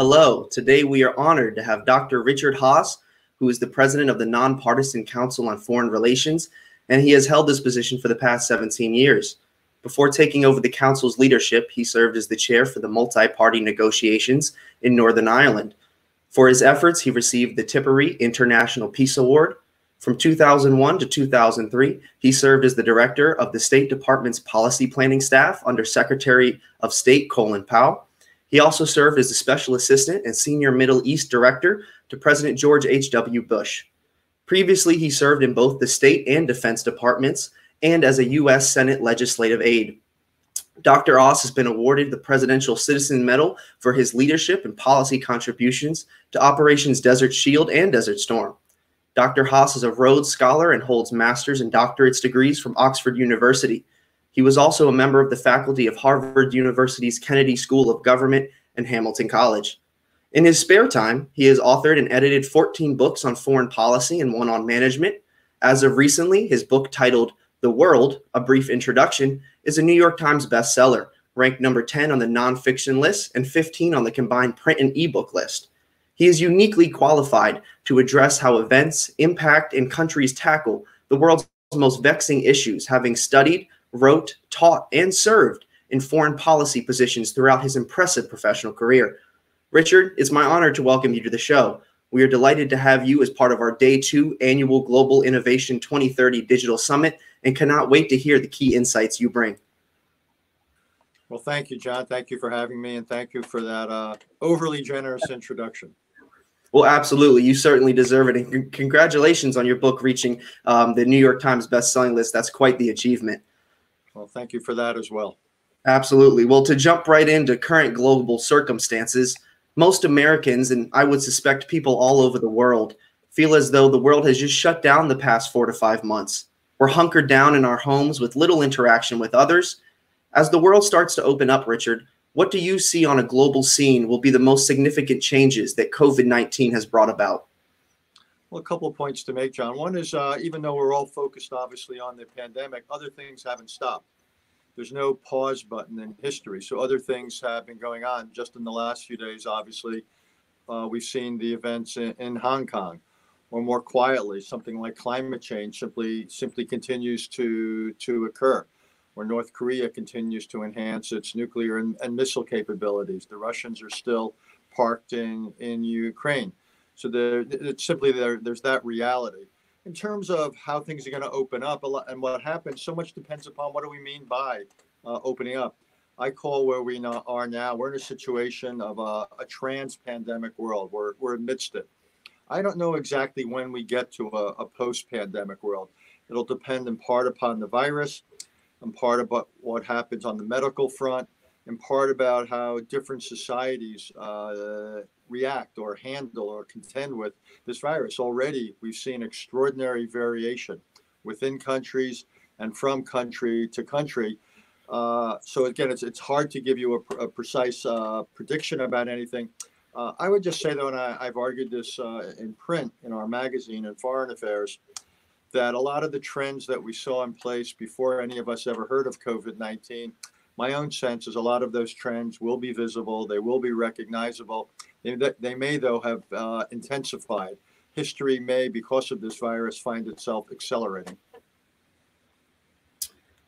Hello, today we are honored to have Dr. Richard Haas, who is the president of the Nonpartisan Council on Foreign Relations, and he has held this position for the past 17 years. Before taking over the council's leadership, he served as the chair for the multi-party negotiations in Northern Ireland. For his efforts, he received the Tipperary International Peace Award. From 2001 to 2003, he served as the director of the State Department's policy planning staff under Secretary of State Colin Powell. He also served as a special assistant and senior Middle East director to President George H.W. Bush. Previously, he served in both the State and Defense Departments and as a U.S. Senate legislative aide. Dr. Haas has been awarded the Presidential Citizen Medal for his leadership and policy contributions to Operations Desert Shield and Desert Storm. Dr. Haas is a Rhodes Scholar and holds master's and doctorate's degrees from Oxford University. He was also a member of the faculty of Harvard University's Kennedy School of Government and Hamilton College. In his spare time, he has authored and edited 14 books on foreign policy and one on management. As of recently, his book titled The World, A Brief Introduction, is a New York Times bestseller, ranked number 10 on the nonfiction list and 15 on the combined print and ebook list. He is uniquely qualified to address how events impact and countries tackle the world's most vexing issues, having studied, wrote, taught, and served in foreign policy positions throughout his impressive professional career. Richard, it's my honor to welcome you to the show. We are delighted to have you as part of our Day 2 annual Global Innovation 2030 Digital Summit and cannot wait to hear the key insights you bring. Well, thank you, John. Thank you for having me, and thank you for that overly generous introduction. Well, absolutely. You certainly deserve it. And congratulations on your book reaching the New York Times bestselling list. That's quite the achievement. Well, thank you for that as well. Absolutely. Well, to jump right into current global circumstances, most Americans, and I would suspect people all over the world, feel as though the world has just shut down the past 4 to 5 months. We're hunkered down in our homes with little interaction with others. As the world starts to open up, Richard, what do you see on a global scene will be the most significant changes that COVID-19 has brought about? Well, a couple of points to make, John. One is even though we're all focused, obviously, on the pandemic, other things haven't stopped. There's no pause button in history. So other things have been going on. Just in the last few days, obviously, we've seen the events in Hong Kong, or more quietly, something like climate change simply continues to occur, where North Korea continues to enhance its nuclear and missile capabilities. The Russians are still parked in Ukraine. So there's that reality. In terms of how things are going to open up and what happens, so much depends upon what do we mean by opening up. I call where we are now, we're in a situation of a trans-pandemic world. We're amidst it. I don't know exactly when we get to a post-pandemic world. It'll depend in part upon the virus, in part about what happens on the medical front, in part about how different societies react or handle or contend with this virus. Already, we've seen extraordinary variation within countries and from country to country. So again, it's hard to give you a precise prediction about anything. I would just say, though, and I've argued this in print in our magazine and Foreign Affairs, that a lot of the trends that we saw in place before any of us ever heard of COVID-19, my own sense is a lot of those trends will be visible. They will be recognizable. They may, though, have intensified. History may, because of this virus, find itself accelerating.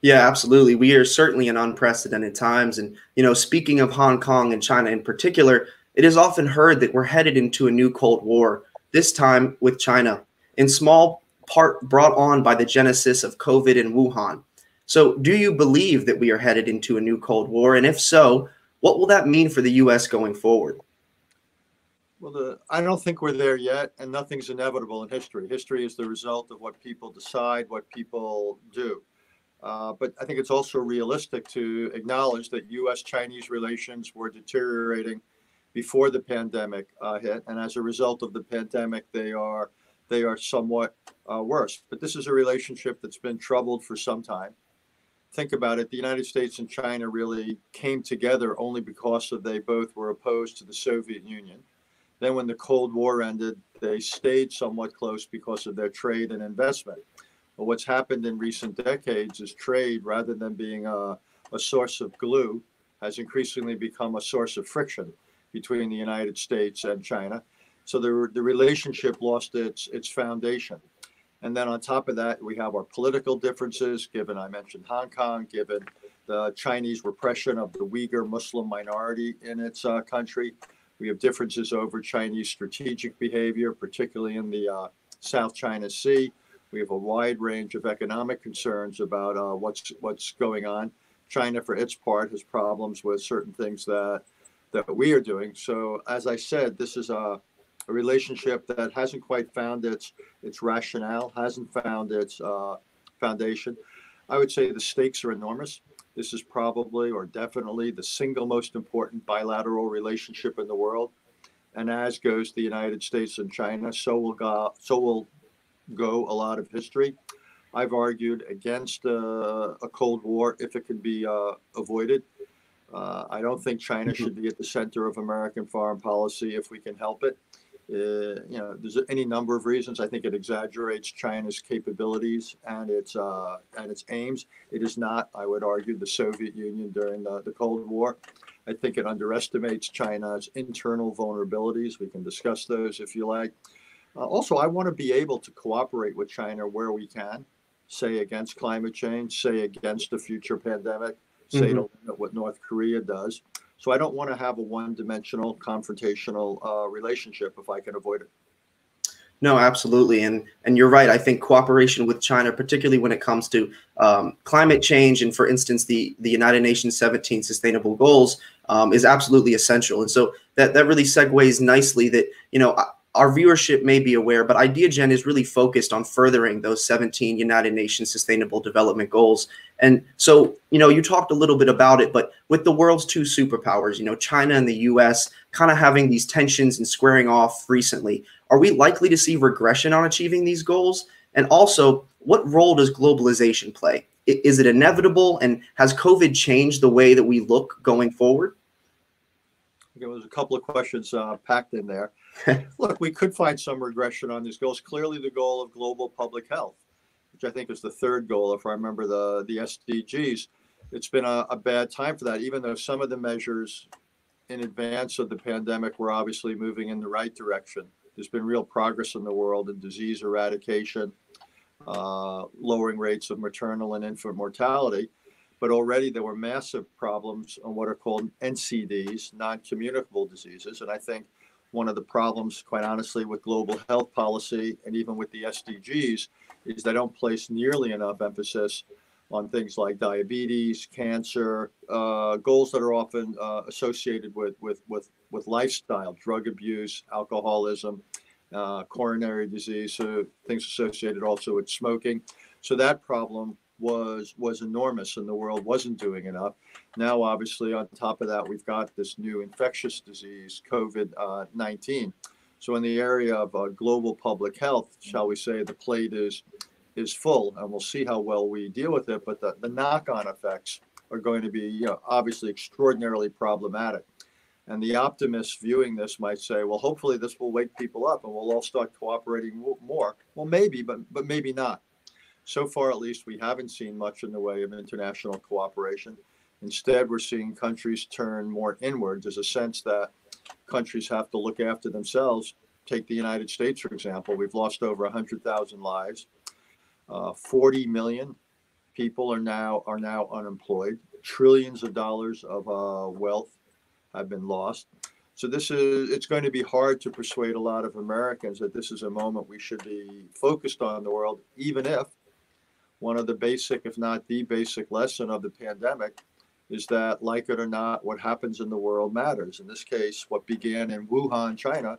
Yeah, absolutely. We are certainly in unprecedented times. And, speaking of Hong Kong and China in particular, it is often heard that we're headed into a new Cold War, this time with China, in small part brought on by the genesis of COVID in Wuhan. So do you believe that we are headed into a new Cold War? And if so, what will that mean for the U.S. going forward? Well, I don't think we're there yet, and nothing's inevitable in history. History is the result of what people decide, what people do. But I think it's also realistic to acknowledge that U.S.-Chinese relations were deteriorating before the pandemic hit, and as a result of the pandemic, they are somewhat worse. But this is a relationship that's been troubled for some time. Think about it, the United States and China really came together only because they both were opposed to the Soviet Union. Then when the Cold War ended, they stayed somewhat close because of their trade and investment. But what's happened in recent decades is trade, rather than being a source of glue, has increasingly become a source of friction. between the United States and China. So the relationship lost its foundation. And then on top of that, we have our political differences, given I mentioned Hong Kong, given the Chinese repression of the Uyghur Muslim minority in its country. We have differences over Chinese strategic behavior, particularly in the South China Sea. We have a wide range of economic concerns about what's going on. China, for its part, has problems with certain things that we are doing. So, as I said, this is a relationship that hasn't quite found its rationale, hasn't found its foundation. I would say the stakes are enormous. This is probably or definitely the single most important bilateral relationship in the world. And as goes the United States and China, so will go a lot of history. I've argued against a Cold War if it can be avoided. I don't think China should be at the center of American foreign policy if we can help it. There's any number of reasons. I think it exaggerates China's capabilities and its aims. It is not, I would argue, the Soviet Union during the Cold War. I think it underestimates China's internal vulnerabilities. We can discuss those if you like. Also, I want to be able to cooperate with China where we can, say against climate change, say against a future pandemic, say to limit what North Korea does. So I don't want to have a one-dimensional, confrontational relationship if I can avoid it. No, absolutely. And you're right. I think cooperation with China, particularly when it comes to climate change and, for instance, the United Nations 17 Sustainable Goals is absolutely essential. And so that really segues nicely that, our viewership may be aware, but Ideagen is really focused on furthering those 17 United Nations Sustainable Development Goals. And so, you talked a little bit about it, but with the world's two superpowers, China and the US kind of having these tensions and squaring off recently, are we likely to see regression on achieving these goals? And also, what role does globalization play? Is it inevitable? And has COVID changed the way that we look going forward? There was a couple of questions packed in there. Look, we could find some regression on these goals. Clearly, the goal of global public health, which I think is the third goal, if I remember the SDGs, it's been a bad time for that, even though some of the measures in advance of the pandemic were obviously moving in the right direction. There's been real progress in the world in disease eradication, lowering rates of maternal and infant mortality. But already there were massive problems on what are called NCDs, non-communicable diseases. And I think one of the problems, quite honestly, with global health policy and even with the SDGs is they don't place nearly enough emphasis on things like diabetes, cancer, goals that are often associated with lifestyle, drug abuse, alcoholism, coronary disease, so things associated also with smoking. So that problem was enormous and the world wasn't doing enough. Now, obviously, on top of that, we've got this new infectious disease, COVID-19. So in the area of global public health, shall we say, the plate is full, and we'll see how well we deal with it. But the knock-on effects are going to be, obviously extraordinarily problematic. And the optimists viewing this might say, well, hopefully this will wake people up and we'll all start cooperating more. Well, maybe, but maybe not. So far, at least, we haven't seen much in the way of international cooperation. Instead, we're seeing countries turn more inward. There's a sense that countries have to look after themselves. Take the United States, for example. We've lost over 100,000 lives. 40 million people are now unemployed. Trillions of dollars of wealth have been lost. So it's going to be hard to persuade a lot of Americans that this is a moment we should be focused on the world, even if one of the basic, if not the basic lesson of the pandemic is that, like it or not, what happens in the world matters. In this case, what began in Wuhan, China,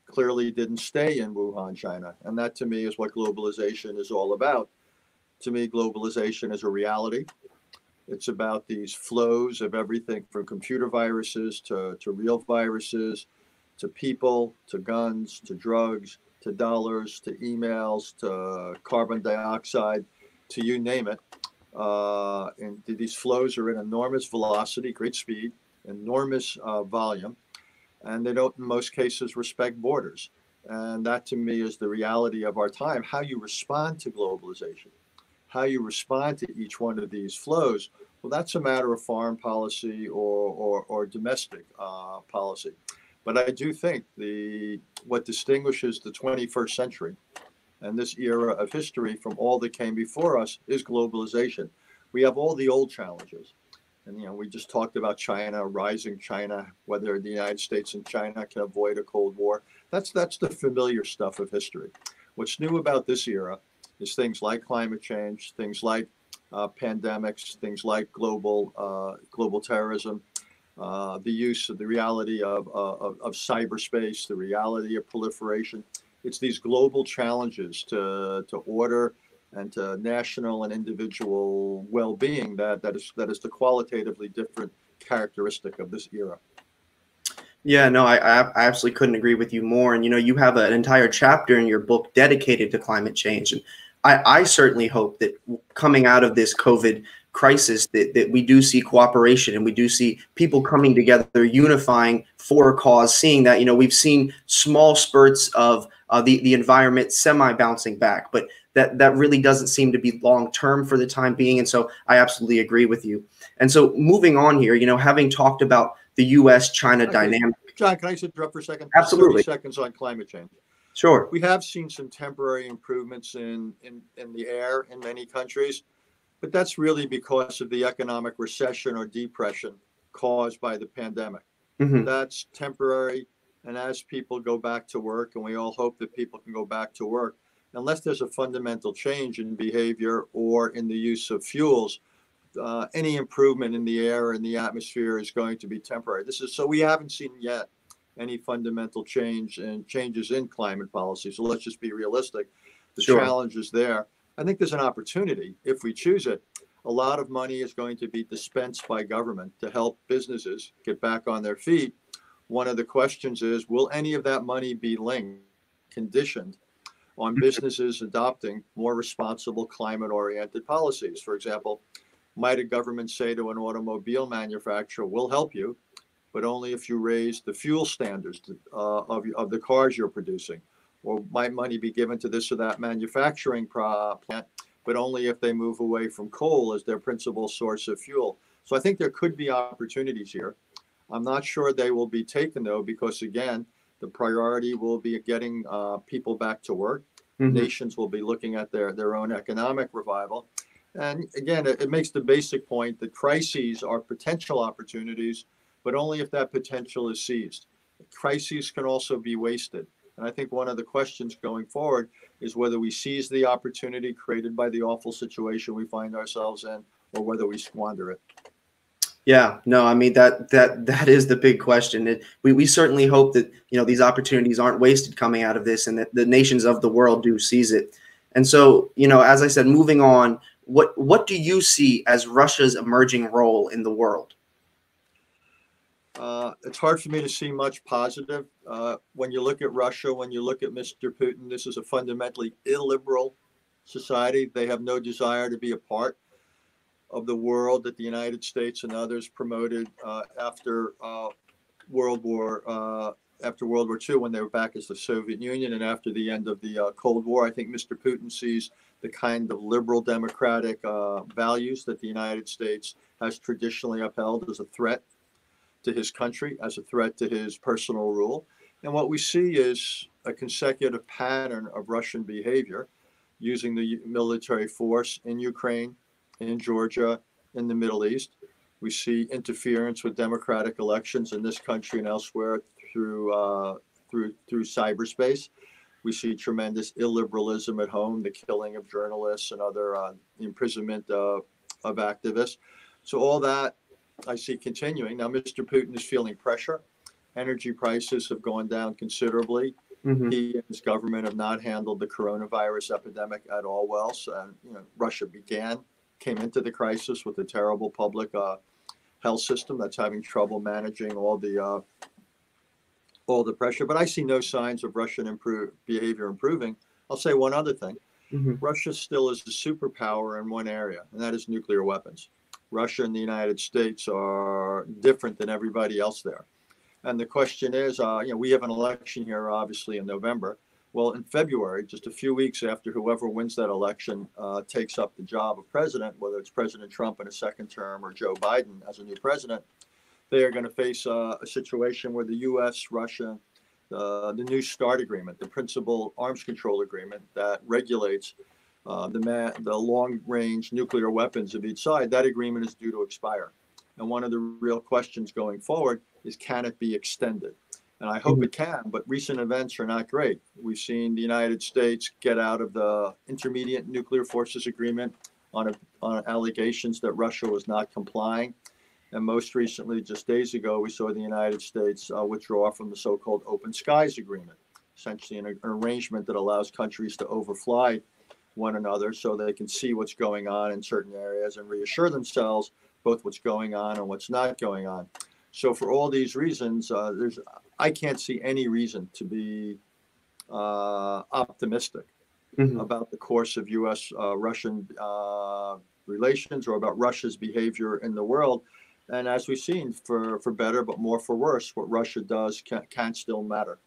clearly didn't stay in Wuhan, China. And that, to me, is what globalization is all about. To me, globalization is a reality. It's about these flows of everything from computer viruses to real viruses, to people, to guns, to drugs, to dollars, to emails, to carbon dioxide, to you name it. And these flows are in enormous velocity, great speed, enormous volume, and they don't, in most cases, respect borders. And that, to me, is the reality of our time. How you respond to globalization, how you respond to each one of these flows Well, that's a matter of foreign policy or domestic policy. But I do think what distinguishes the 21st century and this era of history from all that came before us is globalization. We have all the old challenges. And, we just talked about China, rising China, whether the United States and China can avoid a Cold War. That's the familiar stuff of history. What's new about this era is things like climate change, things like pandemics, things like global terrorism, the reality of cyberspace, the reality of proliferation. It's these global challenges to order and to national and individual well-being that is the qualitatively different characteristic of this era. Yeah, no, I absolutely couldn't agree with you more. And, you have an entire chapter in your book dedicated to climate change. And I certainly hope that coming out of this COVID crisis, that we do see cooperation and we do see people coming together, unifying for a cause, seeing that, we've seen small spurts of the environment semi-bouncing back, but that really doesn't seem to be long-term for the time being. And so I absolutely agree with you. And so moving on here, having talked about the U.S.-China dynamic. John, can I just interrupt for a second? Absolutely. 30 seconds on climate change. Sure. We have seen some temporary improvements in the air in many countries, but that's really because of the economic recession or depression caused by the pandemic. Mm-hmm. That's temporary. And as people go back to work, and we all hope that people can go back to work, unless there's a fundamental change in behavior or in the use of fuels, any improvement in the air and the atmosphere is going to be temporary. So we haven't seen yet any fundamental changes in climate policy. So let's just be realistic. The challenge is there. I think there's an opportunity if we choose it. A lot of money is going to be dispensed by government to help businesses get back on their feet. One of the questions is, will any of that money be conditioned on businesses adopting more responsible climate-oriented policies? For example, might a government say to an automobile manufacturer, we'll help you, but only if you raise the fuel standards of the cars you're producing? Or might money be given to this or that manufacturing plant, but only if they move away from coal as their principal source of fuel? So I think there could be opportunities here. I'm not sure they will be taken, though, because, again, the priority will be getting people back to work. Mm-hmm. Nations will be looking at their own economic revival. And again, it makes the basic point that crises are potential opportunities, but only if that potential is seized. Crises can also be wasted. And I think one of the questions going forward is whether we seize the opportunity created by the awful situation we find ourselves in, or whether we squander it. Yeah, no, I mean, that is the big question. We certainly hope that, these opportunities aren't wasted coming out of this, and that the nations of the world do seize it. And so, as I said, moving on, what do you see as Russia's emerging role in the world? It's hard for me to see much positive. When you look at Russia, when you look at Mr. Putin, this is a fundamentally illiberal society. They have no desire to be a part of the world that the United States and others promoted after World War II, when they were back as the Soviet Union, and after the end of the Cold War. I think Mr. Putin sees the kind of liberal democratic values that the United States has traditionally upheld as a threat to his country, as a threat to his personal rule. And what we see is a consecutive pattern of Russian behavior using the military force in Ukraine, in Georgia, in the Middle East. We see interference with democratic elections in this country and elsewhere through cyberspace. We see tremendous illiberalism at home, the killing of journalists and other imprisonment of activists. So all that I see continuing. Now, Mr. Putin is feeling pressure. Energy prices have gone down considerably. Mm-hmm. He and his government have not handled the coronavirus epidemic at all well. So, Russia came into the crisis with a terrible public health system that's having trouble managing all the pressure. But I see no signs of Russian behavior improving. I'll say one other thing. Mm-hmm. Russia still is a superpower in one area, and that is nuclear weapons. Russia and the United States are different than everybody else there. And the question is, we have an election here, obviously, in November. Well, in February, just a few weeks after whoever wins that election takes up the job of president, whether it's President Trump in a second term or Joe Biden as a new president, they are going to face a situation where the U.S., Russia, the New START agreement, the principal arms control agreement that regulates the long-range nuclear weapons of each side, that agreement is due to expire. And one of the real questions going forward is, can it be extended? And I hope it can, but recent events are not great. We've seen the United States get out of the Intermediate Nuclear Forces Agreement on allegations that Russia was not complying. And most recently, just days ago, we saw the United States withdraw from the so-called Open Skies Agreement, essentially an arrangement that allows countries to overfly one another so they can see what's going on in certain areas and reassure themselves both what's going on and what's not going on. So for all these reasons, I can't see any reason to be optimistic about the course of U.S.-Russian relations or about Russia's behavior in the world. And as we've seen, for better but more for worse, what Russia does can still matter.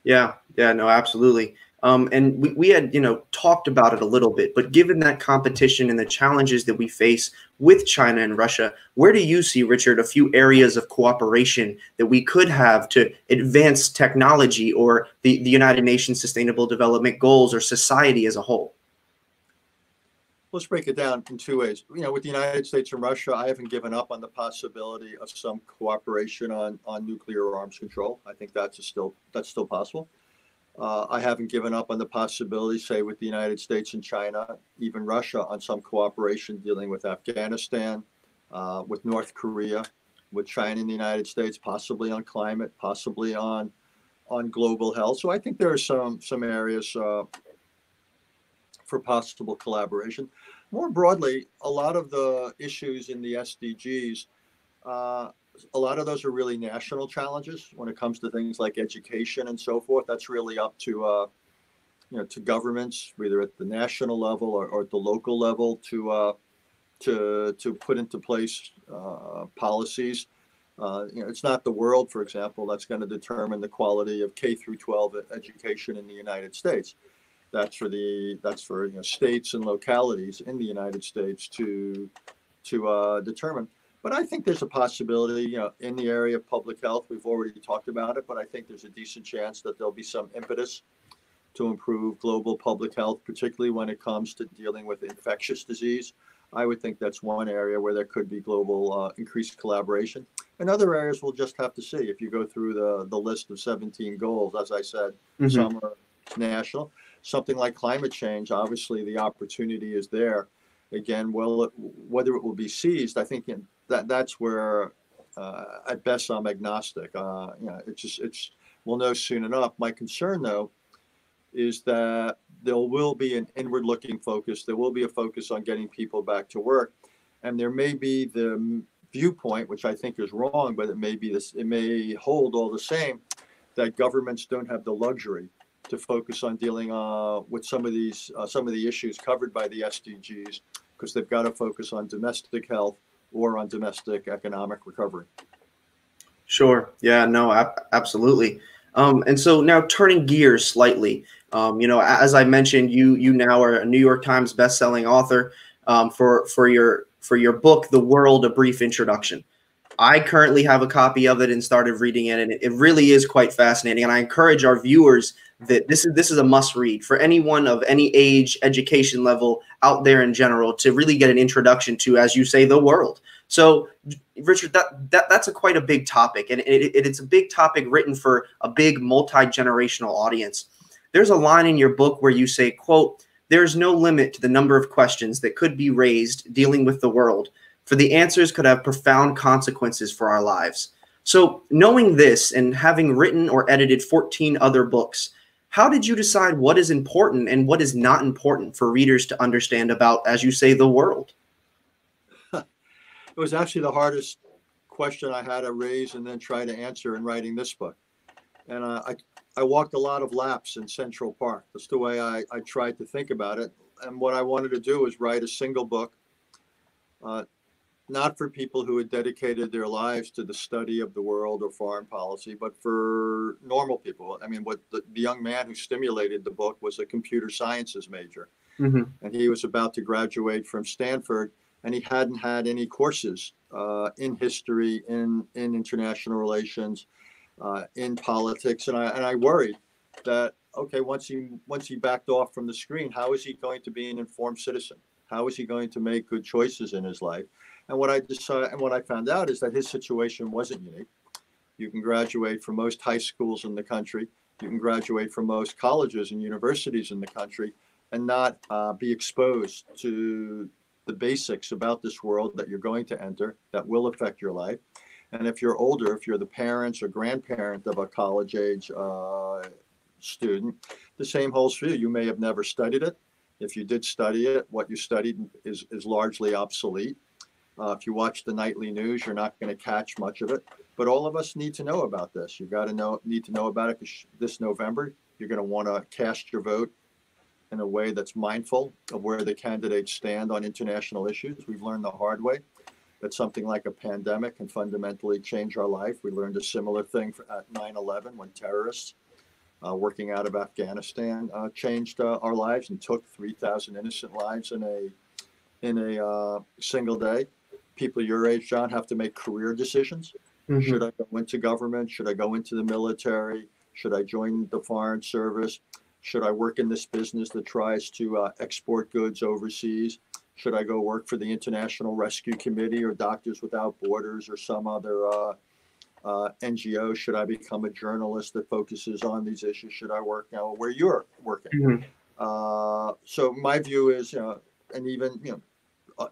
Yeah, no, absolutely. And we had, talked about it a little bit, but given that competition and the challenges that we face with China and Russia, where do you see, Richard, a few areas of cooperation that we could have to advance technology or the United Nations Sustainable Development Goals or society as a whole? Let's break it down in two ways. With the United States and Russia, I haven't given up on the possibility of some cooperation on nuclear arms control. I think that's still possible. I haven't given up on the possibility, say, with the United States and China, even Russia, on some cooperation dealing with Afghanistan, with North Korea, with China and the United States, possibly on climate, possibly on global health. So I think there are some areas for possible collaboration. More broadly, a lot of the issues in the SDGs, a lot of those are really national challenges when it comes to things like education and so forth. That's really up to to governments, either at the national level or at the local level, to put into place policies. It's not the world, for example, that's going to determine the quality of K through 12 education in the United States. That's for states and localities in the United States to determine. But I think there's a possibility, in the area of public health. We've already talked about it, but I think there's a decent chance that there'll be some impetus to improve global public health, particularly when it comes to dealing with infectious disease. I would think that's one area where there could be global increased collaboration. In other areas, we'll just have to see. If you go through the list of 17 goals, as I said, some are national. Something like climate change, obviously the opportunity is there. Again, whether it will be seized, I think that's where, at best, I'm agnostic. We'll know soon enough. My concern, though, is that there will be an inward-looking focus. There will be a focus on getting people back to work, and there may be the viewpoint, which I think is wrong, but it may hold all the same, that governments don't have the luxury to focus on dealing with some of the issues covered by the SDGs, because they've got to focus on domestic health or on domestic economic recovery. Sure. Yeah, no, absolutely. And so now turning gears slightly, as I mentioned, you now are a New York Times bestselling author for your book, The World: A Brief Introduction. I currently have a copy of it and started reading it, and it really is quite fascinating. And I encourage our viewers that this is a must read for anyone of any age, education level out there in general, to really get an introduction to, as you say, the world. So, Richard, that's quite a big topic, and it's a big topic written for a big multi-generational audience. There's a line in your book where you say, quote, "There's no limit to the number of questions that could be raised dealing with the world, for the answers could have profound consequences for our lives." So knowing this and having written or edited 14 other books, how did you decide what is important and what is not important for readers to understand about, as you say, the world? It was actually the hardest question I had to raise and then try to answer in writing this book. And I walked a lot of laps in Central Park. That's the way I tried to think about it. And what I wanted to do was write a single book, not for people who had dedicated their lives to the study of the world or foreign policy, but for normal people. I mean, what the young man who stimulated the book was a computer sciences major, and he was about to graduate from Stanford, and he hadn't had any courses in history, in international relations, in politics, and I worried that, okay, once he backed off from the screen, how is he going to be an informed citizen? How is he going to make good choices in his life? And what I found out is that his situation wasn't unique. You can graduate from most high schools in the country. You can graduate from most colleges and universities in the country and not be exposed to the basics about this world that you're going to enter that will affect your life. And if you're older, if you're the parents or grandparent of a college age student, the same holds for you. You may have never studied it. If you did study it, what you studied is largely obsolete. If you watch the nightly news, you're not going to catch much of it. But all of us need to know about this. You've got to need to know about it, because this November, you're going to want to cast your vote in a way that's mindful of where the candidates stand on international issues. We've learned the hard way that something like a pandemic can fundamentally change our life. We learned a similar thing at 9/11 when terrorists working out of Afghanistan changed our lives and took 3,000 innocent lives in a single day. People your age, John, have to make career decisions. Should I go into government? Should I go into the military? Should I join the Foreign Service? Should I work in this business that tries to export goods overseas? Should I go work for the International Rescue Committee or Doctors Without Borders or some other NGO? Should I become a journalist that focuses on these issues? Should I work now where you're working? So my view is, and even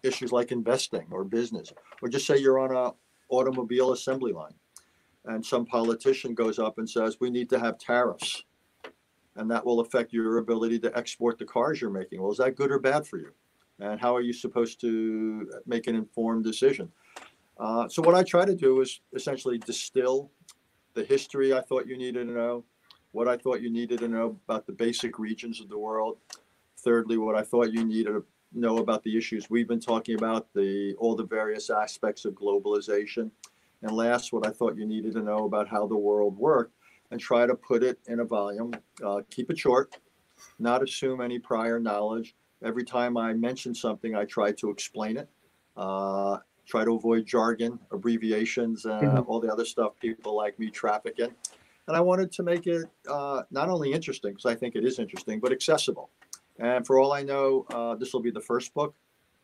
issues like investing or business, or just say you're on a automobile assembly line, and some politician goes up and says we need to have tariffs, and that will affect your ability to export the cars you're making. Well, is that good or bad for you? And how are you supposed to make an informed decision? So what I try to do is essentially distill the history I thought you needed to know, what I thought you needed to know about the basic regions of the world. Thirdly, what I thought you needed to know about the issues we've been talking about, all the various aspects of globalization. And last, what I thought you needed to know about how the world worked, and try to put it in a volume. Keep it short, not assume any prior knowledge. Every time I mention something, I try to explain it. Try to avoid jargon, abbreviations, all the other stuff people like me traffic in. And I wanted to make it not only interesting, because I think it is interesting, but accessible. And for all I know, this will be the first book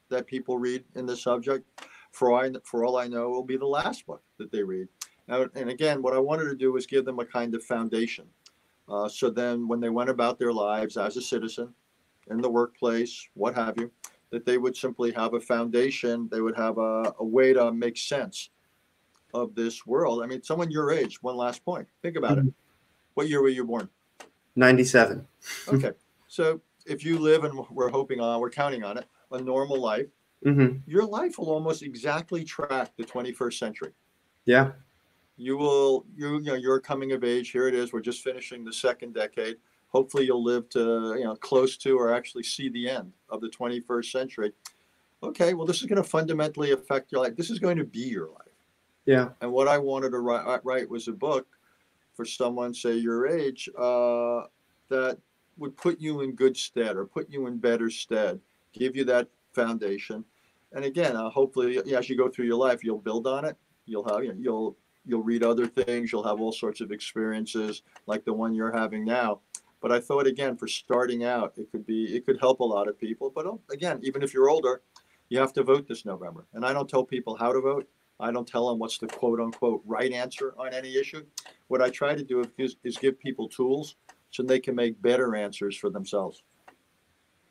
that people read in this subject. For all I know, it will be the last book that they read. And again, what I wanted to do was give them a kind of foundation. So then when they went about their lives as a citizen, in the workplace, what have you, that they would simply have a foundation. They would have a way to make sense of this world. I mean, someone your age, one last point. Think about it. What year were you born? 97. Okay. So if you live, and we're counting on it, a normal life, your life will almost exactly track the 21st century. Yeah. You're coming of age. Here it is. We're just finishing the second decade. Hopefully you'll live to, close to, or actually see the end of the 21st century. Okay, well, this is going to fundamentally affect your life. This is going to be your life. Yeah. And what I wanted to write was a book for someone, say your age, that would put you in good stead, or put you in better stead, give you that foundation. And again, hopefully, as you go through your life, you'll build on it. You'll have, you'll read other things. You'll have all sorts of experiences like the one you're having now. But I thought, again, for starting out, it could help a lot of people. But again, even if you're older, you have to vote this November. And I don't tell people how to vote. I don't tell them what's the quote unquote right answer on any issue. What I try to do is give people tools so they can make better answers for themselves.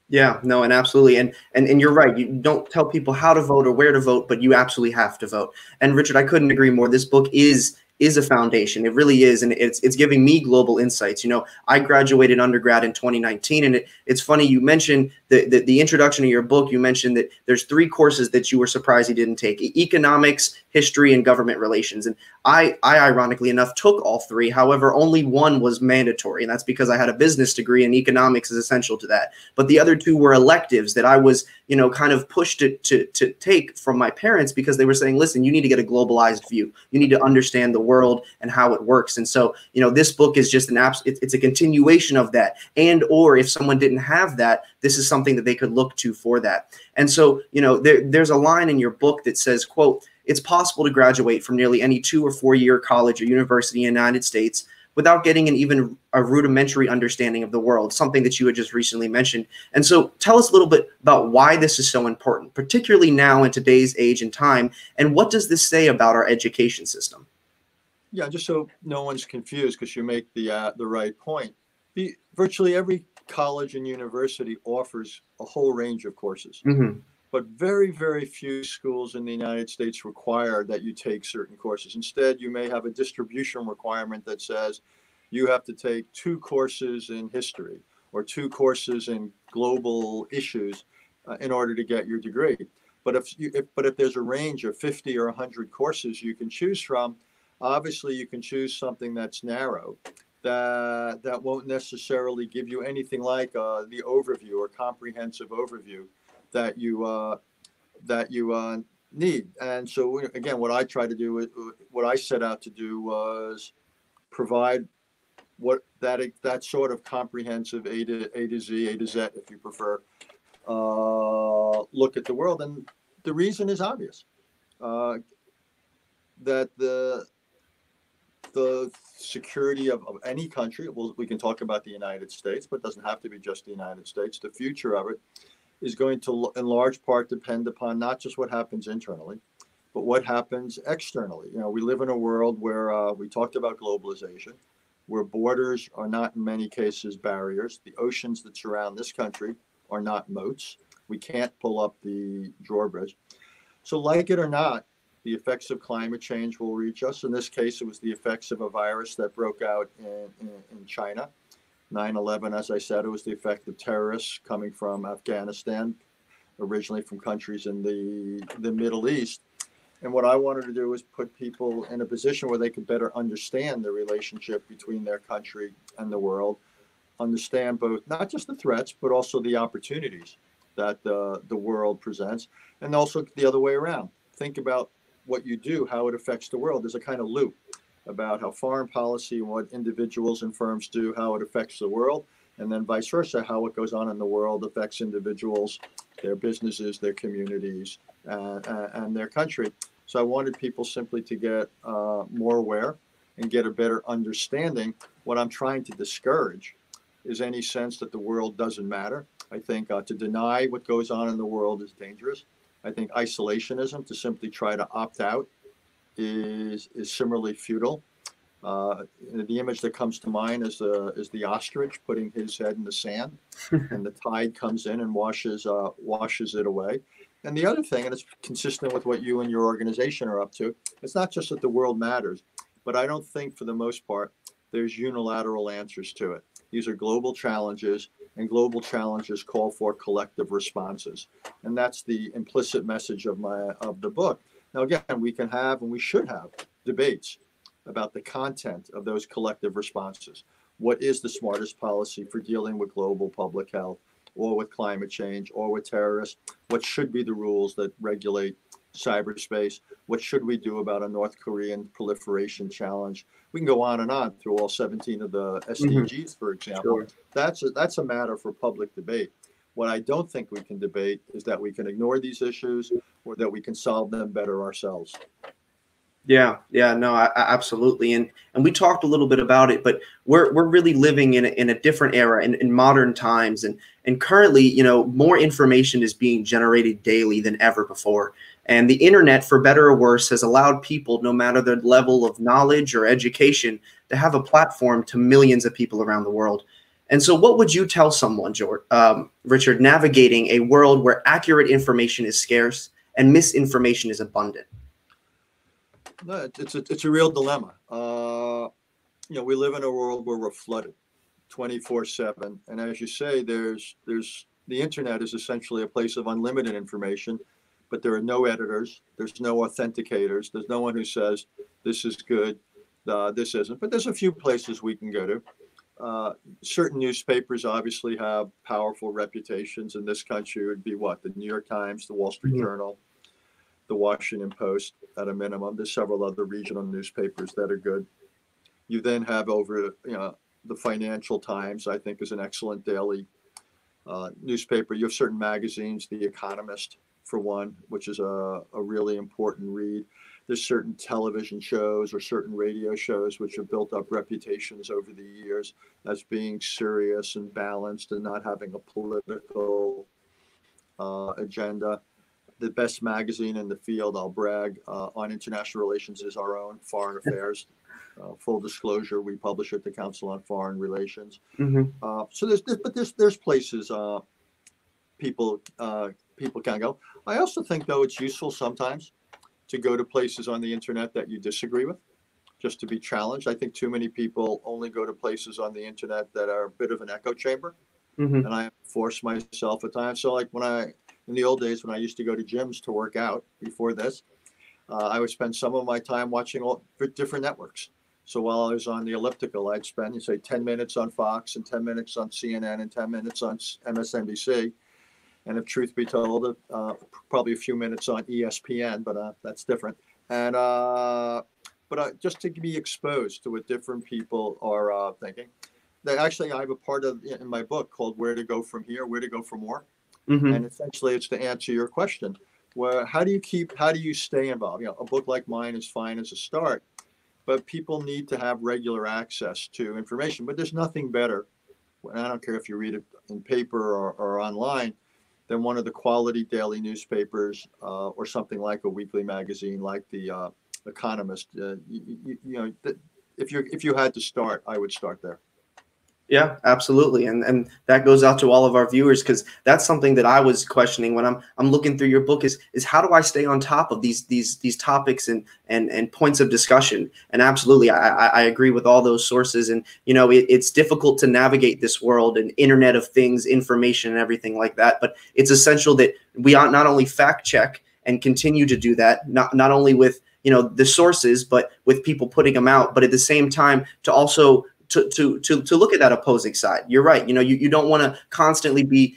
Yeah, no, and absolutely. And you're right. You don't tell people how to vote or where to vote, but you absolutely have to vote. And Richard, I couldn't agree more. This book is a foundation. It really is. And it's giving me global insights. I graduated undergrad in 2019, and it's funny you mentioned the introduction of your book, you mentioned that there's 3 courses that you were surprised you didn't take: economics, history, and government relations. And I ironically enough took all 3. However, only one was mandatory, and that's because I had a business degree and economics is essential to that. But the other 2 were electives that I was, kind of pushed to take from my parents, because they were saying, listen, you need to get a globalized view. You need to understand the world and how it works. And so, this book is just it's a continuation of that. And or if someone didn't have that, this is something that they could look to for that. And so, there's a line in your book that says, quote, "It's possible to graduate from nearly any 2 or 4 year college or university in the United States without getting even a rudimentary understanding of the world," something that you had just recently mentioned. And so tell us a little bit about why this is so important, particularly now in today's age and time, and what does this say about our education system? Yeah, just so no one's confused, because you make the right point. Virtually every college and university offers a whole range of courses. Mm-hmm. But very, very few schools in the United States require that you take certain courses. Instead, you may have a distribution requirement that says you have to take 2 courses in history or 2 courses in global issues in order to get your degree. But if there's a range of 50 or 100 courses you can choose from, obviously you can choose something that's narrow, that won't necessarily give you anything like the overview or comprehensive overview that you need. And so again, what I try to do, what I set out to do, was provide that sort of comprehensive A to Z, A to Z, if you prefer, look at the world. And the reason is obvious, that the security of any country, we can talk about the United States, but it doesn't have to be just the United States. The future of it is going to, in large part, depend upon not just what happens internally, but what happens externally. We live in a world where we talked about globalization, where borders are not in many cases barriers. The oceans that surround this country are not moats. We can't pull up the drawbridge. So like it or not, the effects of climate change will reach us. In this case, it was the effects of a virus that broke out in China. 9/11, as I said, it was the effect of terrorists coming from Afghanistan, originally from countries in the Middle East. And what I wanted to do was put people in a position where they could better understand the relationship between their country and the world, understand both, not just the threats, but also the opportunities that the world presents, and also the other way around. Think about what you do, how it affects the world. There's a kind of loop about how foreign policy and what individuals and firms do, how it affects the world, and then vice versa, how what goes on in the world affects individuals, their businesses, their communities, and their country. So I wanted people simply to get more aware and get a better understanding. What I'm trying to discourage is any sense that the world doesn't matter. I think to deny what goes on in the world is dangerous. I think isolationism, to simply try to opt out, is similarly futile. The image that comes to mind is the ostrich putting his head in the sand, and the tide comes in and washes it away. And the other thing, and it's consistent with what you and your organization are up to, it's not just that the world matters, but I don't think for the most part there's unilateral answers to it. These are global challenges, and global challenges call for collective responses. And that's the implicit message of the book. Now, again, we can have, and we should have, debates about the content of those collective responses. What is the smartest policy for dealing with global public health, or with climate change, or with terrorists? What should be the rules that regulate cyberspace? What should we do about a North Korean proliferation challenge? We can go on and on through all 17 of the SDGs, for example. Sure. That's a matter for public debate. What I don't think we can debate is that we can ignore these issues, or that we can solve them better ourselves. Yeah, no, absolutely. And we talked a little bit about it, but we're really living in a different era, in modern times. And currently, more information is being generated daily than ever before. And the internet, for better or worse, has allowed people, no matter their level of knowledge or education, to have a platform to millions of people around the world. And so what would you tell someone, Richard, navigating a world where accurate information is scarce and misinformation is abundant? No, it's a real dilemma. We live in a world where we're flooded 24/7, and as you say, there's the internet is essentially a place of unlimited information, but there are no editors, there's no authenticators, there's no one who says this is good, this isn't. But there's a few places we can go to. Certain newspapers obviously have powerful reputations. In this country, it would be what? The New York Times, the Wall Street Journal, the Washington Post at a minimum. There's several other regional newspapers that are good. You then have over, the Financial Times, I think, is an excellent daily newspaper. You have certain magazines, The Economist, for one, which is a really important read. There's certain television shows or certain radio shows which have built up reputations over the years as being serious and balanced and not having a political agenda. The best magazine in the field, I'll brag, on international relations is our own, Foreign Affairs. Full disclosure, we publish at the Council on Foreign Relations. So there's places people can go. I also think, though, it's useful sometimes to go to places on the internet that you disagree with, just to be challenged. I think too many people only go to places on the internet that are a bit of an echo chamber, and I force myself at times. So like in the old days when I used to go to gyms to work out before this, I would spend some of my time watching all different networks. So while I was on the elliptical, I'd spend, say, 10 minutes on Fox and 10 minutes on CNN and 10 minutes on MSNBC. And if truth be told, probably a few minutes on ESPN, but that's different. And just to be exposed to what different people are thinking. Actually, I have a part in my book called "Where to Go From Here, Where to Go For More," and essentially, it's to answer your question: how do you stay involved? A book like mine is fine as a start, but people need to have regular access to information. But there's nothing better, and I don't care if you read it in paper or online, than one of the quality daily newspapers or something like a weekly magazine like the Economist. If you had to start, I would start there. Yeah, absolutely. And that goes out to all of our viewers, because that's something that I was questioning when I'm looking through your book is how do I stay on top of these topics and points of discussion? And absolutely, I agree with all those sources. And, it's difficult to navigate this world and Internet of Things, information and everything like that. But it's essential that we not only fact check and continue to do that, not only with, the sources, but with people putting them out, but at the same time to also to look at that opposing side. You're right. You don't want to constantly be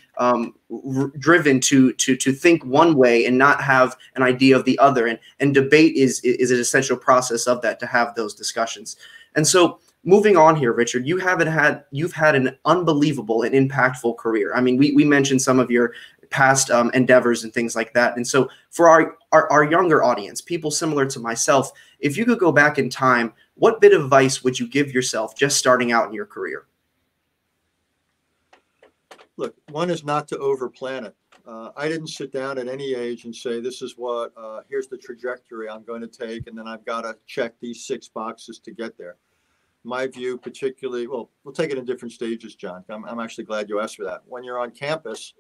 driven to think one way and not have an idea of the other. And debate is an essential process of that, to have those discussions. And so moving on here, Richard, you've had an unbelievable and impactful career. I mean, we mentioned some of your past endeavors and things like that. And so for our younger audience, people similar to myself, if you could go back in time, what bit of advice would you give yourself just starting out in your career? Look, one is not to overplan it. I didn't sit down at any age and say, this is here's the trajectory I'm going to take, and then I've got to check these 6 boxes to get there. My view particularly, well, we'll take it in different stages, John. I'm actually glad you asked for that. When you're on campus,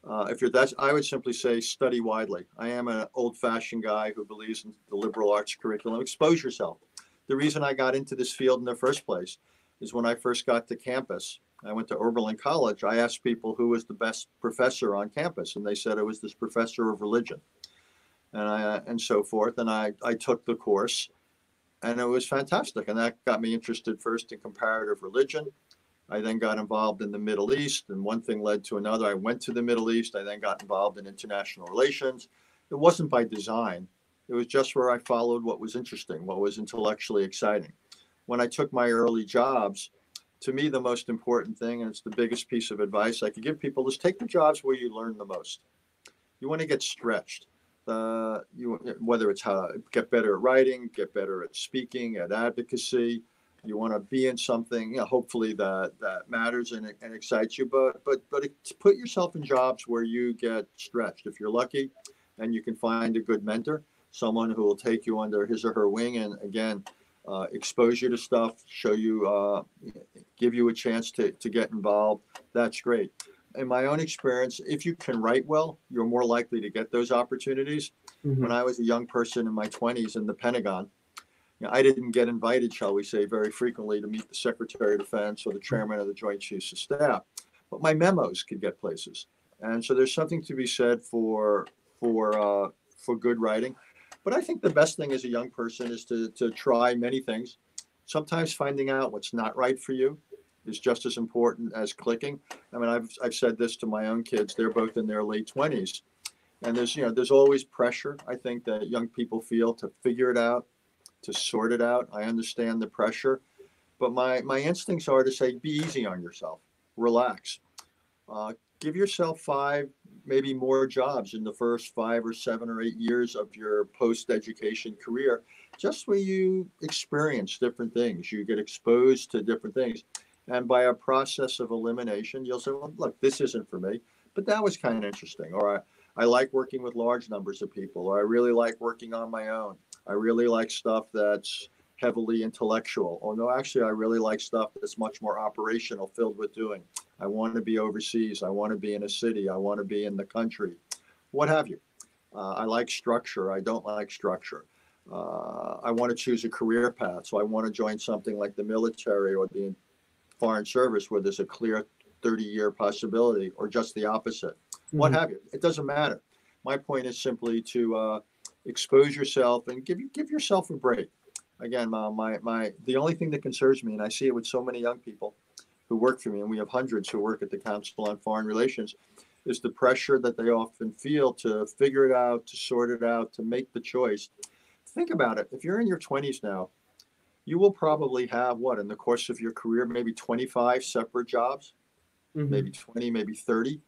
I would simply say study widely. I am an old-fashioned guy who believes in the liberal arts curriculum. Expose yourself. The reason I got into this field in the first place is when I first got to campus, I went to Oberlin College. I asked people who was the best professor on campus, and they said it was this professor of religion, and so forth. And I took the course, and it was fantastic. And that got me interested first in comparative religion. I then got involved in the Middle East, and one thing led to another. I went to the Middle East. I then got involved in international relations. It wasn't by design. It was just where I followed what was interesting, what was intellectually exciting. When I took my early jobs, to me, the most important thing, and it's the biggest piece of advice I could give people, is take the jobs where you learn the most. You want to get stretched. Whether it's how to get better at writing, get better at speaking, at advocacy. You want to be in something, hopefully that matters and excites you. But put yourself in jobs where you get stretched. If you're lucky and you can find a good mentor, someone who will take you under his or her wing and, again, expose you to stuff, show you, give you a chance to get involved, that's great. In my own experience, if you can write well, you're more likely to get those opportunities. When I was a young person in my 20s in the Pentagon, I didn't get invited, shall we say, very frequently to meet the Secretary of Defense or the Chairman of the Joint Chiefs of Staff. but my memos could get places. And so there's something to be said for good writing. But I think the best thing as a young person is to try many things. Sometimes finding out what's not right for you is just as important as clicking. I mean, I've said this to my own kids. They're both in their late 20s. And there's always pressure, I think, that young people feel to figure it out, to sort it out. I understand the pressure, but my instincts are to say, be easy on yourself, relax, give yourself 5, maybe more jobs in the first 5 or 7 or 8 years of your post-education career, just where you experience different things, you get exposed to different things. And by a process of elimination, you'll say, well, look, this isn't for me, but that was kind of interesting. Or I like working with large numbers of people, or I really like working on my own. I really like stuff that's heavily intellectual. Or no, actually, I really like stuff that's much more operational, filled with doing. I want to be overseas. I want to be in a city. I want to be in the country, what have you. I like structure. I don't like structure. I want to choose a career path. So I want to join something like the military or the foreign service where there's a clear 30-year possibility, or just the opposite, what have you. It doesn't matter. My point is simply to expose yourself and give yourself a break. Again, the only thing that concerns me, and I see it with so many young people who work for me, and we have hundreds who work at the Council on Foreign Relations, is the pressure that they often feel to figure it out, to sort it out, to make the choice. Think about it. If you're in your 20s now, you will probably have what, in the course of your career, maybe 25 separate jobs, maybe 20, maybe 30.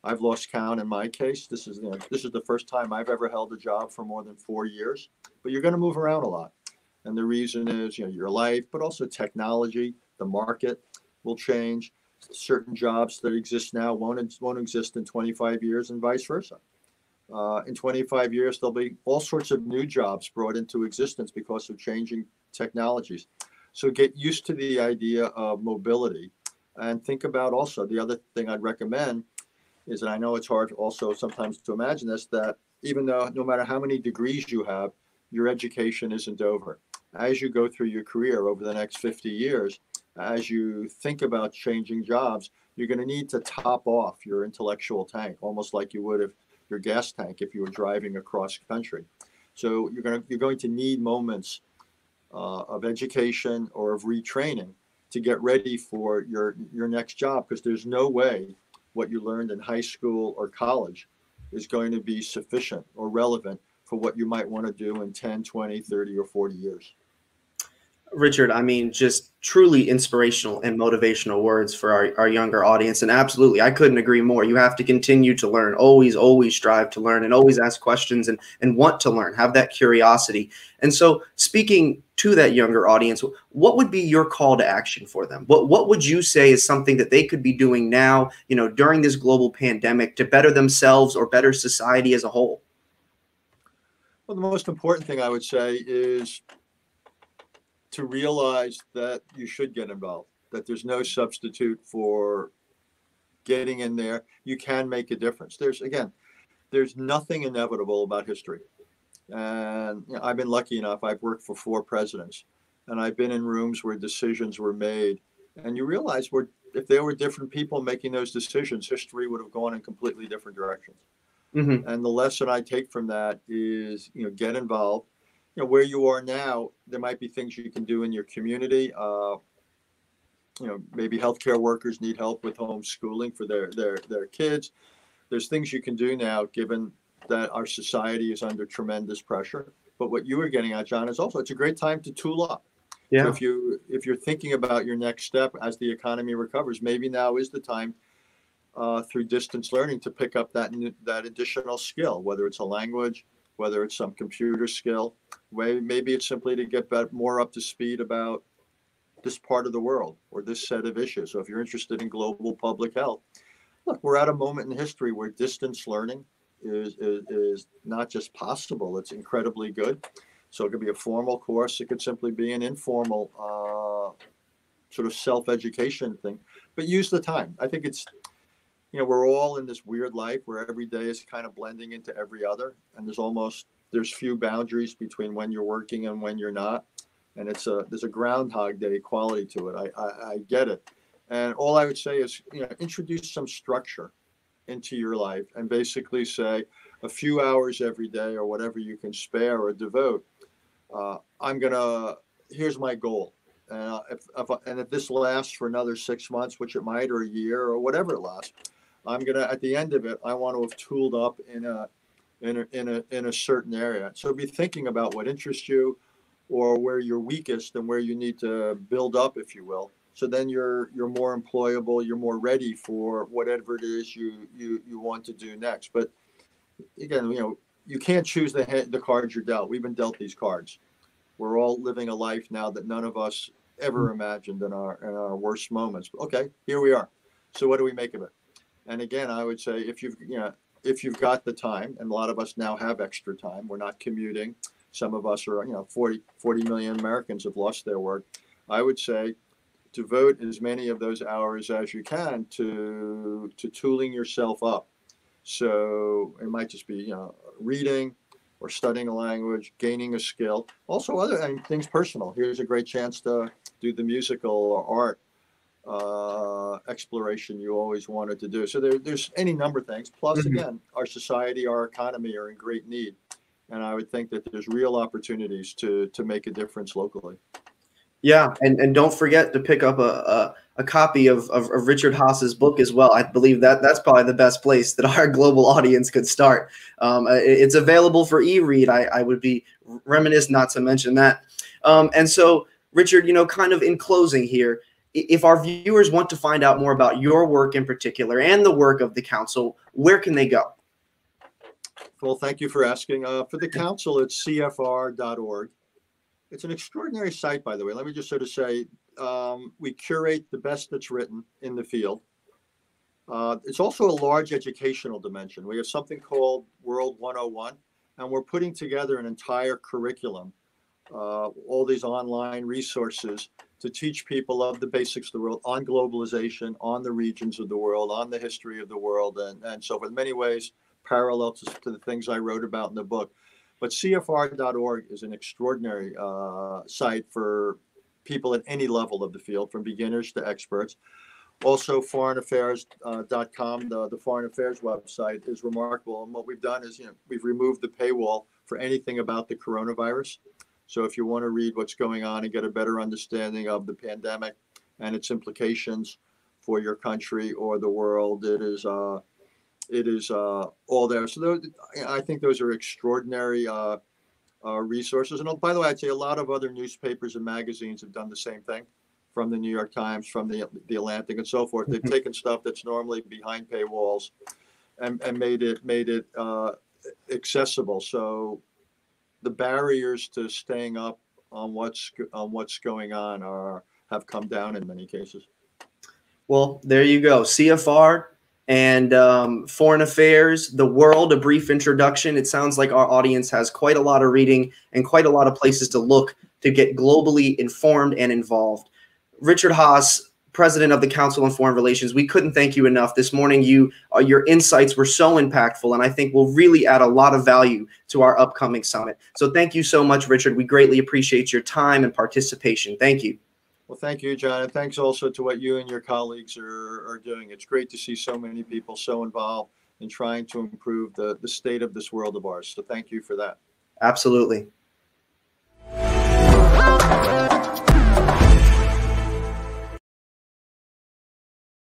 I've lost count in my case. This is the first time I've ever held a job for more than 4 years, but you're going to move around a lot. And the reason is, your life, but also technology, the market will change. Certain jobs that exist now won't exist in 25 years, and vice versa. In 25 years, there'll be all sorts of new jobs brought into existence because of changing technologies. So get used to the idea of mobility, and think about also the other thing I'd recommend is, and I know it's hard also sometimes to imagine this, that even though no matter how many degrees you have, your education isn't over. As you go through your career over the next 50 years, as you think about changing jobs, you're going to need to top off your intellectual tank, almost like you would your gas tank if you were driving across country. So you're going to need moments of education or of retraining to get ready for your next job, because there's no way what you learned in high school or college is going to be sufficient or relevant for what you might want to do in 10, 20, 30, or 40 years. Richard, I mean, just truly inspirational and motivational words for our younger audience. And absolutely, I couldn't agree more. You have to continue to learn, always strive to learn, and always ask questions and want to learn, have that curiosity. And so speaking to that younger audience, what would be your call to action for them? What would you say is something that they could be doing now, during this global pandemic, to better themselves or better society as a whole? Well, the most important thing I would say is to realize that you should get involved, that there's no substitute for getting in there. You can make a difference. There's nothing inevitable about history. And I've been lucky enough. I've worked for 4 presidents, and I've been in rooms where decisions were made. And you realize if there were different people making those decisions, history would have gone in completely different directions. And the lesson I take from that is, get involved. Where you are now, there might be things you can do in your community. Maybe healthcare workers need help with homeschooling for their kids. There's things you can do now, given that our society is under tremendous pressure. But what you were getting at, John, is also it's a great time to tool up. Yeah. So if you're thinking about your next step as the economy recovers, maybe now is the time through distance learning to pick up that additional skill, whether it's a language, whether it's some computer skill. Maybe it's simply to get more up to speed about this part of the world or this set of issues. So if you're interested in global public health, look, we're at a moment in history where distance learning is not just possible, it's incredibly good. So it could be a formal course. It could simply be an informal sort of self-education thing, but use the time. I think it's, we're all in this weird life where every day is kind of blending into every other. And there's few boundaries between when you're working and when you're not. And there's a Groundhog Day quality to it. I get it. And all I would say is, introduce some structure into your life and basically say a few hours every day or whatever you can spare or devote. Here's my goal. If this lasts for another 6 months, which it might, or a year or whatever it lasts, at the end of it, I want to have tooled up in a certain area. So be thinking about what interests you or where you're weakest and where you need to build up, if you will. So then you're more employable, you're more ready for whatever it is you want to do next. But again, you can't choose the cards you're dealt. We've been dealt these cards. We're all living a life now that none of us ever imagined in our worst moments. Okay, here we are. So what do we make of it? And again, I would say if you've got the time, and a lot of us now have extra time, we're not commuting. Some of us are, 40 million Americans have lost their work. I would say devote as many of those hours as you can to tooling yourself up. So it might just be, reading or studying a language, gaining a skill. Also other things personal. Here's a great chance to do the musical or art exploration you always wanted to do. So there's any number of things. Plus, again, our society, our economy are in great need. And I would think that there's real opportunities to make a difference locally. Yeah, and don't forget to pick up a copy of Richard Haas's book as well. I believe that's probably the best place that our global audience could start. It's available for e-read. I would be remiss not to mention that. And so, Richard, kind of in closing here, if our viewers want to find out more about your work in particular and the work of the council, where can they go? Well, thank you for asking. For the council, it's cfr.org. It's an extraordinary site, by the way. Let me just sort of say, we curate the best that's written in the field. It's also a large educational dimension. We have something called World 101, and we're putting together an entire curriculum, all these online resources to teach people of the basics of the world, on globalization, on the regions of the world, on the history of the world, and so forth. In many ways, parallel to the things I wrote about in the book. But CFR.org is an extraordinary site for people at any level of the field, from beginners to experts. Also, foreignaffairs.com, the Foreign Affairs website, is remarkable. And what we've done is, we've removed the paywall for anything about the coronavirus. So if you want to read what's going on and get a better understanding of the pandemic and its implications for your country or the world, it is all there. So I think those are extraordinary resources. And by the way, I'd say a lot of other newspapers and magazines have done the same thing, from the New York Times, from the Atlantic, and so forth. They've taken stuff that's normally behind paywalls and made it accessible. So the barriers to staying up on what's going on have come down in many cases. Well, there you go. CFR and Foreign Affairs, The World, a brief introduction. It sounds like our audience has quite a lot of reading and quite a lot of places to look to get globally informed and involved. Richard Haas, President of the Council on Foreign Relations, we couldn't thank you enough this morning. Your insights were so impactful, and I think will really add a lot of value to our upcoming summit. So thank you so much, Richard. We greatly appreciate your time and participation. Thank you. Well, thank you, John. And thanks also to what you and your colleagues are doing. It's great to see so many people so involved in trying to improve the state of this world of ours. So thank you for that. Absolutely.